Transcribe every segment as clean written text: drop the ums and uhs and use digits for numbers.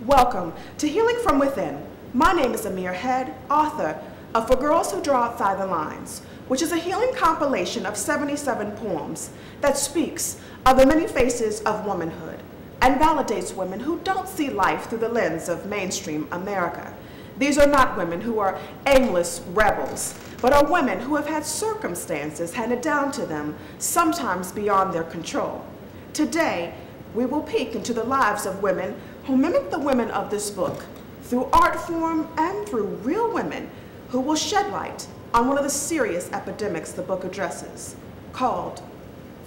Welcome to Healing from Within. My name is Amir Head, author of For Girls Who Draw Outside the Lines, which is a healing compilation of 77 poems that speaks of the many faces of womanhood and validates women who don't see life through the lens of mainstream America. These are not women who are aimless rebels, but are women who have had circumstances handed down to them, sometimes beyond their control. Today, we will peek into the lives of women who mimic the women of this book through art form and through real women who will shed light on one of the serious epidemics the book addresses, called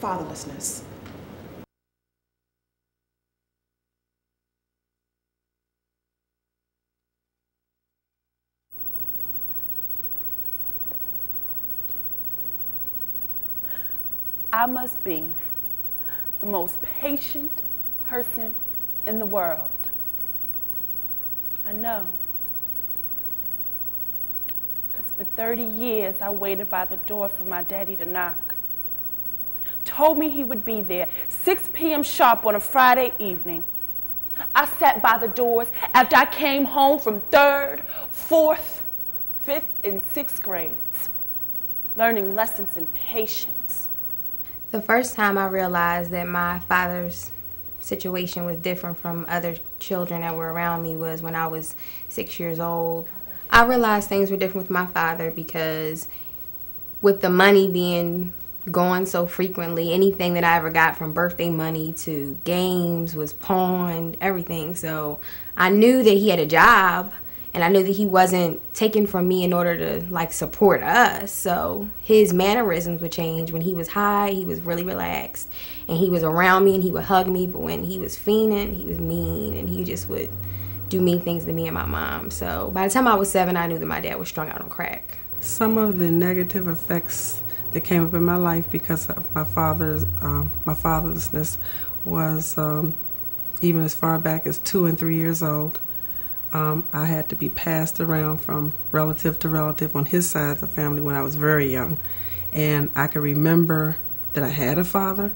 fatherlessness. I must be the most patient person in the world. I know. Because for 30 years, I waited by the door for my daddy to knock. Told me he would be there, 6 p.m. sharp on a Friday evening. I sat by the doors after I came home from 3rd, 4th, 5th, and 6th grades, learning lessons in patience. The first time I realized that my father's situation was different from other children that were around me was when I was 6 years old. I realized things were different with my father because with the money being gone so frequently, anything that I ever got from birthday money to games was pawned, everything. So I knew that he had a job, and I knew that he wasn't taken from me in order to support us. So his mannerisms would change. When he was high, he was really relaxed, and he was around me and he would hug me. But when he was fiending, he was mean, and he just would do mean things to me and my mom. So by the time I was 7, I knew that my dad was strung out on crack. Some of the negative effects that came up in my life because of my fatherlessness was even as far back as 2 and 3 years old. I had to be passed around from relative to relative on his side of the family when I was very young. And I can remember that I had a father,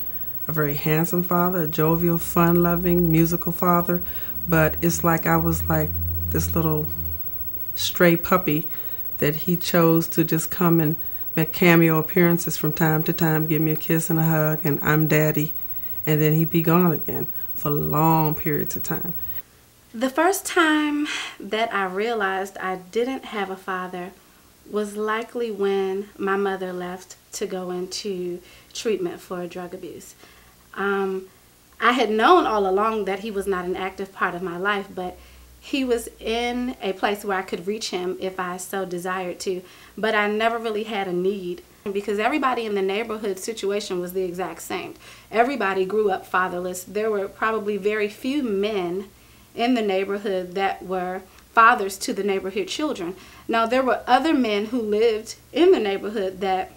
a very handsome father, a jovial, fun-loving, musical father. But it's like I was like this little stray puppy that he chose to just come and make cameo appearances from time to time, give me a kiss and a hug, and I'm daddy. And then he'd be gone again for long periods of time. The first time that I realized I didn't have a father was likely when my mother left to go into treatment for drug abuse. I had known all along that he was not an active part of my life, but he was in a place where I could reach him if I so desired to, but I never really had a need because everybody in the neighborhood situation was the exact same. Everybody grew up fatherless. There were probably very few men in the neighborhood that were fathers to the neighborhood children. Now, there were other men who lived in the neighborhood that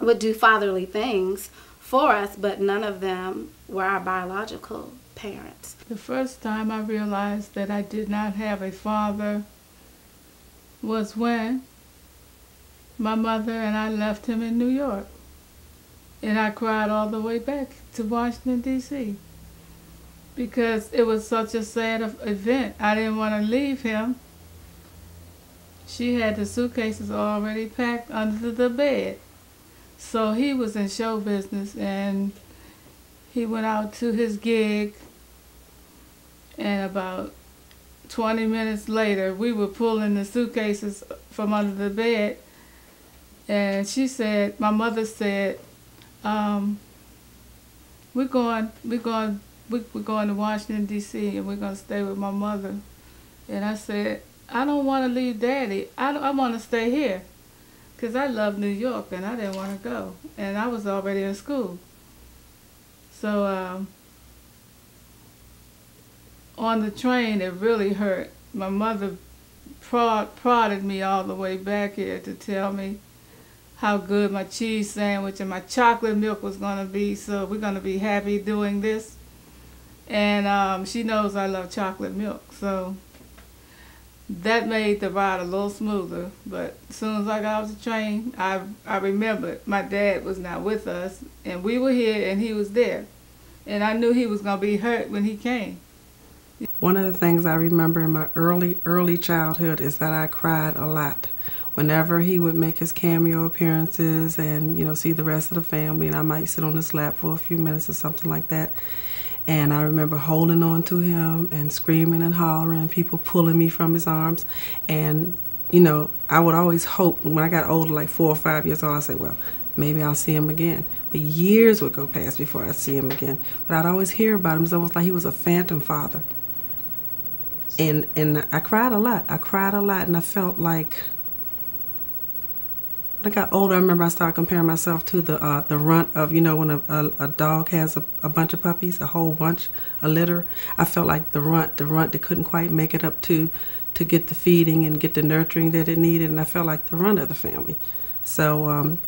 would do fatherly things for us, but none of them were our biological parents. The first time I realized that I did not have a father was when my mother and I left him in New York. And I cried all the way back to Washington, D.C. because it was such a sad event. I didn't want to leave him. She had the suitcases already packed under the bed. So he was in show business, and he went out to his gig, and about 20 minutes later, we were pulling the suitcases from under the bed, and she said, my mother said, we're going to Washington, D.C., and we're going to stay with my mother. And I said, I don't want to leave Daddy. I want to stay here because I love New York, and I didn't want to go. And I was already in school. So on the train, it really hurt. My mother prodded me all the way back here to tell me how good my cheese sandwich and my chocolate milk was going to be, so we're going to be happy doing this. And she knows I love chocolate milk, so that made the ride a little smoother. But as soon as I got off the train, I remembered my dad was not with us, and we were here and he was there. And I knew he was going to be hurt when he came. One of the things I remember in my early childhood is that I cried a lot. Whenever he would make his cameo appearances and, you know, see the rest of the family, and I might sit on his lap for a few minutes or something like that. And I remember holding on to him and screaming and hollering, people pulling me from his arms. And, you know, I would always hope, when I got older, like 4 or 5 years old, I said, well, maybe I'll see him again. But years would go past before I'd see him again. But I'd always hear about him. It's almost like he was a phantom father. And I cried a lot. I cried a lot, and I felt like, when I got older, I remember I started comparing myself to the runt of, you know, when a dog has a bunch of puppies, a whole bunch, a litter. I felt like the runt that couldn't quite make it up to get the feeding and get the nurturing that it needed, and I felt like the runt of the family. So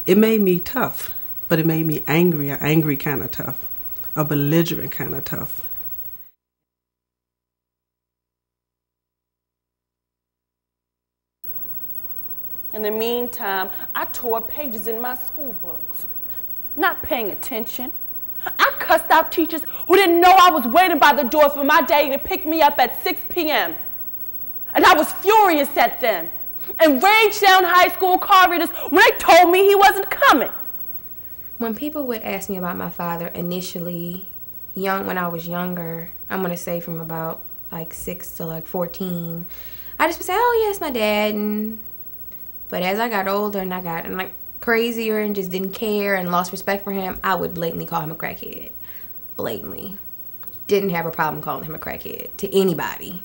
it made me tough, but it made me angry, an angry kind of tough, a belligerent kind of tough. In the meantime, I tore pages in my school books, not paying attention. I cussed out teachers who didn't know I was waiting by the door for my daddy to pick me up at 6 p.m. And I was furious at them and raged down high school corridors when they told me he wasn't coming. When people would ask me about my father initially, when I was younger, I'm going to say from about like 6 to like 14, I just would say, oh, yes, my dad. But as I got older and I got like crazier and just didn't care and lost respect for him, I would blatantly call him a crackhead. Blatantly. Didn't have a problem calling him a crackhead to anybody.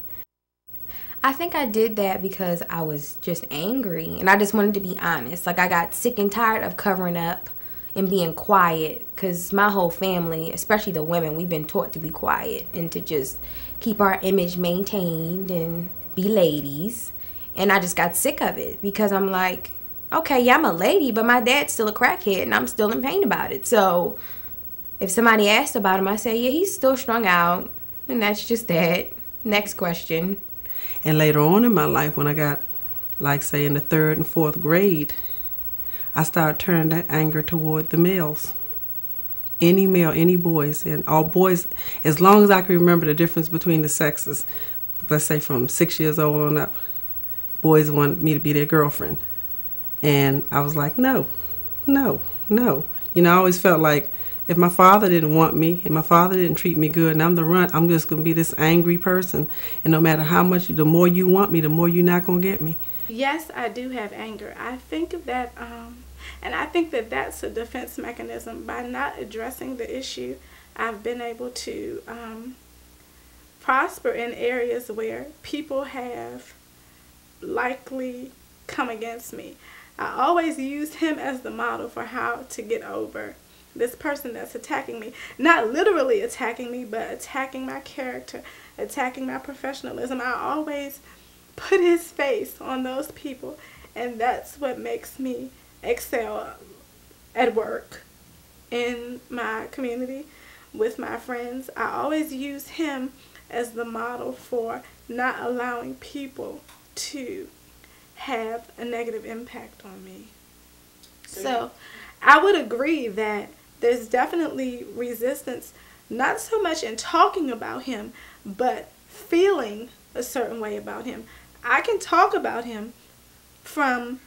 I think I did that because I was just angry and I just wanted to be honest. Like, I got sick and tired of covering up and being quiet, because my whole family, especially the women, we've been taught to be quiet and to just keep our image maintained and be ladies. And I just got sick of it because I'm like, okay, yeah, I'm a lady, but my dad's still a crackhead and I'm still in pain about it. So if somebody asked about him, I say, yeah, he's still strung out. And that's just that. Next question. And later on in my life, when I got, like, say, in the 3rd and 4th grade, I started turning that anger toward the males. Any male, any boys, and all boys, as long as I can remember the difference between the sexes, let's say from 6 years old on up. Boys wanted me to be their girlfriend. And I was like, no. You know, I always felt like if my father didn't want me, and my father didn't treat me good, and I'm the runt, I'm just going to be this angry person. And no matter how much, the more you want me, the more you're not going to get me. Yes, I do have anger. I think that, and I think that that's a defense mechanism. By not addressing the issue, I've been able to prosper in areas where people have likely come against me. I always use him as the model for how to get over this person that's attacking me. Not literally attacking me, but attacking my character, attacking my professionalism. I always put his face on those people, and that's what makes me excel at work, in my community, with my friends. I always use him as the model for not allowing people to have a negative impact on me. So I would agree that there's definitely resistance, not so much in talking about him, but feeling a certain way about him. I can talk about him from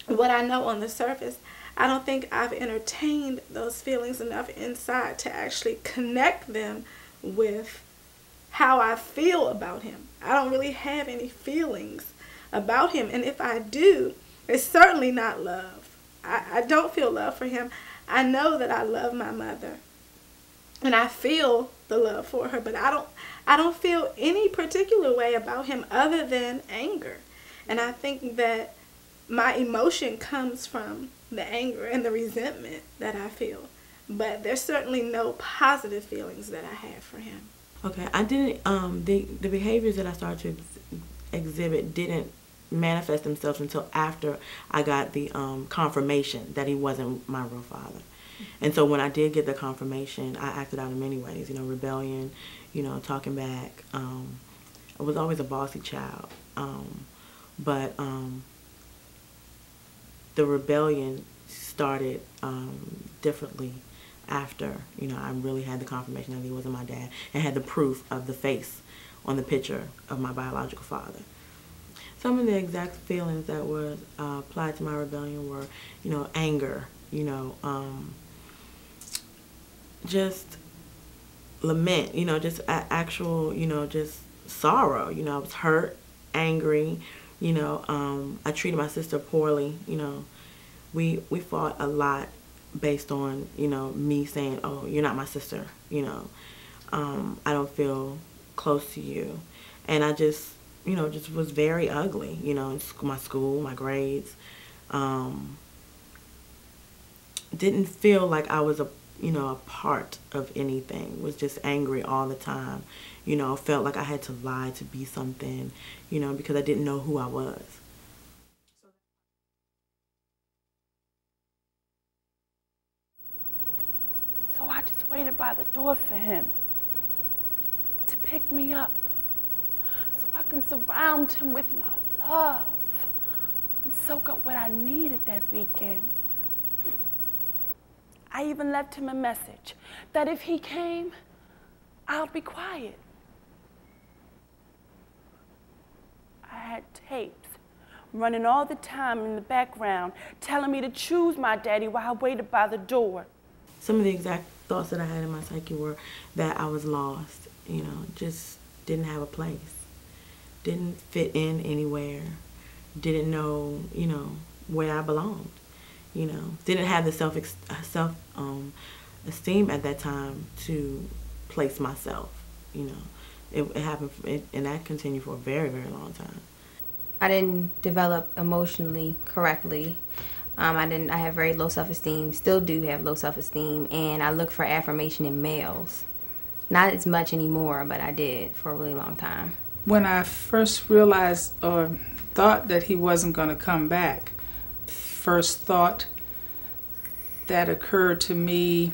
what I know on the surface. I don't think I've entertained those feelings enough inside to actually connect them with how I feel about him. I don't really have any feelings about him, and if I do, it's certainly not love. I don't feel love for him. I know that I love my mother, and I feel the love for her, but I don't feel any particular way about him other than anger. And I think that my emotion comes from the anger and the resentment that I feel, but there's certainly no positive feelings that I have for him. Okay, I didn't, the behaviors that I started to exhibit didn't manifest themselves until after I got the confirmation that he wasn't my real father. And so when I did get the confirmation, I acted out in many ways, rebellion, talking back. I was always a bossy child, but the rebellion started differently after, I really had the confirmation that he wasn't my dad and had the proof of the face on the picture of my biological father. Some of the exact feelings that were applied to my rebellion were, anger, just lament, just actual, just sorrow. I was hurt, angry, I treated my sister poorly, we fought a lot based on, me saying, oh, you're not my sister, I don't feel close to you. And I just, just was very ugly, in my school, my grades. Didn't feel like I was a part of anything. Was just angry all the time. Felt like I had to lie to be something, because I didn't know who I was. So I just waited by the door for him to pick me up so I can surround him with my love and soak up what I needed that weekend. I even left him a message that if he came, I'll be quiet. I had tapes running all the time in the background telling me to choose my daddy while I waited by the door. Some of the exact thoughts that I had in my psyche were that I was lost, just didn't have a place, didn't fit in anywhere, didn't know, where I belonged, didn't have the self esteem at that time to place myself, It happened, and that continued for a very, very long time. I didn't develop emotionally correctly. I have very low self-esteem, still do have low self-esteem, and I look for affirmation in males. Not as much anymore, but I did for a really long time. When I first realized or thought that he wasn't going to come back, first thought that occurred to me,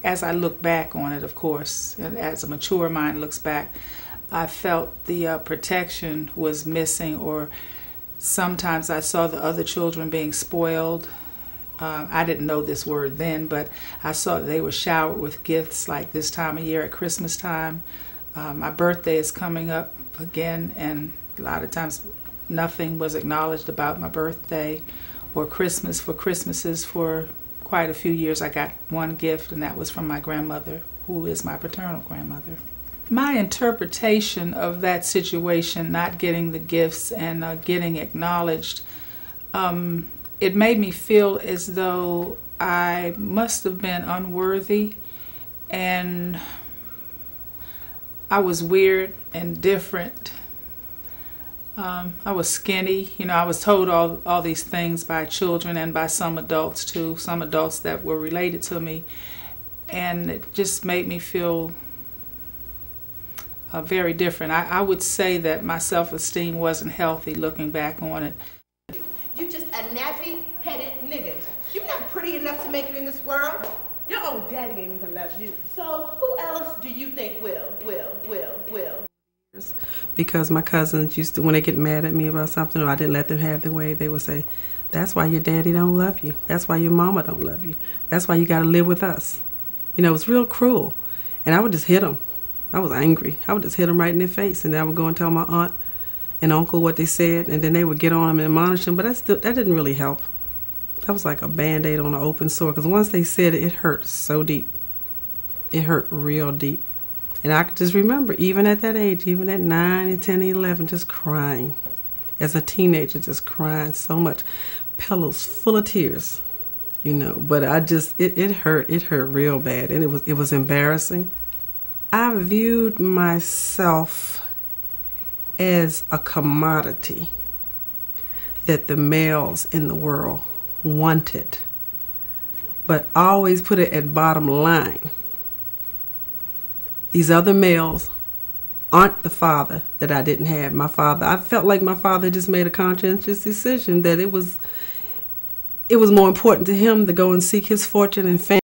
as I look back on it, of course, and as a mature mind looks back, I felt the protection was missing, or sometimes I saw the other children being spoiled. I didn't know this word then, but I saw they were showered with gifts like this time of year at Christmas time. My birthday is coming up again, and a lot of times nothing was acknowledged about my birthday or Christmas. For Christmases, for quite a few years, I got one gift, and that was from my grandmother, who is my paternal grandmother. My interpretation of that situation, not getting the gifts and getting acknowledged, it made me feel as though I must have been unworthy, and I was weird and different. I was skinny. I was told all these things by children and by some adults too, some adults that were related to me, and it just made me feel very different. I would say that my self-esteem wasn't healthy looking back on it. You just a nappy-headed nigga. You're not pretty enough to make it in this world. Your own daddy ain't even love you. So who else do you think will? Because my cousins used to, when they get mad at me about something or I didn't let them have their way, they would say, that's why your daddy don't love you. That's why your mama don't love you. That's why you got to live with us. It was real cruel. And I would just hit them. I was angry. I would just hit them right in their face, and then I would go and tell my aunt and uncle what they said, and then they would get on them and admonish them, but that didn't really help. That was like a Band-Aid on an open sore, because once they said it, it hurt so deep. It hurt real deep. And I could just remember, even at that age, even at 9 and 10 and 11, just crying. As a teenager, just crying so much. Pillows full of tears, But it hurt. It hurt real bad, and it was embarrassing. I viewed myself as a commodity that the males in the world wanted, but I always put it at bottom line. These other males aren't the father that I didn't have. My father, I felt like my father just made a conscientious decision that it was more important to him to go and seek his fortune and fame